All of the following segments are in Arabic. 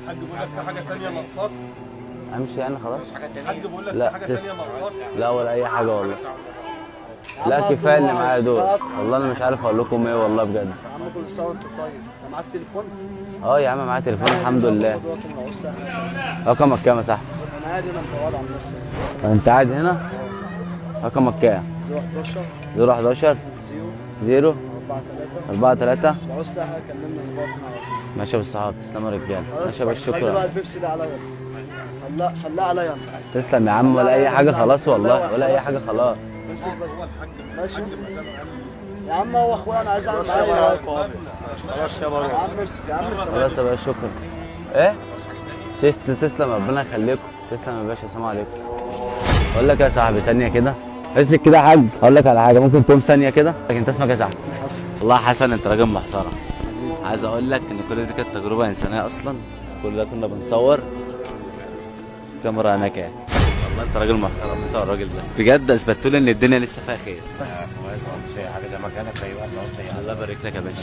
حاج بيقول لك في حاجه ثانيه ناقصاك؟ امشي يعني خلاص؟ حاج بيقول لك لا في حاجه ثانيه ناقصاك؟ لا ولا اي حاجه والله. لا كفايه اللي معايا دول، والله انا مش عارف اقول لكم ايه والله بجد. يا عم كل سنه وانت طيب. انت معاك تليفون؟ اه يا عم معايا تليفون الحمد لله. انا رقمك كام يا صاحبي؟ قاعد هنا متواضع على الناس. انت قاعد هنا؟ رقمك كام؟ 011 011 0 4 3. لو عاوزت اي حاجه كلمني انا واقف معاك. ماشي يا ابو الصحاب، تسلموا يا رجاله. ماشي يا باشا، خلي بقى شكرا. البيبسي ده عليا. خليها عليا انت. تسلم يا عم، ولا اي حاجه خلاص والله، ولا اي حاجه خلاص. ماشي يا عم، هو اخويا انا عايز اعمل معاه خلاص يا بابا. يا عم امسك يا عم. خلاص يا باشا شكرا. ايه؟ شيشت، تسلم ربنا يخليكم. تسلم يا باشا، السلام عليكم. اقول لك يا صاحبي ثانيه كده، امسك كده يا حاج. اقول لك على حاجه، ممكن تقوم ثانيه كده؟ انت اسمك يا صاحبي؟ والله حسن، انت راجل محترم. عايز اقول لك ان كل دي كانت تجربه انسانيه اصلا. كل ده كنا بنصور كاميرا هناك يعني. والله انت راجل محترم، انت والراجل ده بجد اثبتوا لي ان الدنيا لسه فيها خير. كويس والله، حاجه ده مكانك في اي وقت قصدي. الله يبارك لك يا باشا.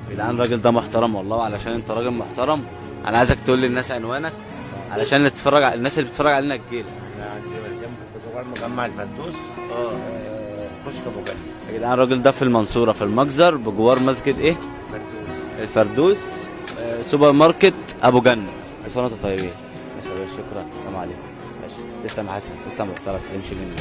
يا جدعان الراجل ده محترم والله، وعلشان انت راجل محترم انا عايزك تقول للناس عنوانك علشان اللي تتفرج الناس اللي بتتفرج علينا تجيلك. احنا عندي جنب جوار مجمع الفردوس. كشك ابو جنب. يا جدعان الراجل ده في المنصوره في المجزر بجوار مسجد ايه؟ الفردوس. سوبر ماركت ابو جنة. كل سنه وانتم طيبين. ماشي يا باشا، شكرا، السلام عليكم. ماشي، تسلم حسن، تسلم محترم، تمشي مني.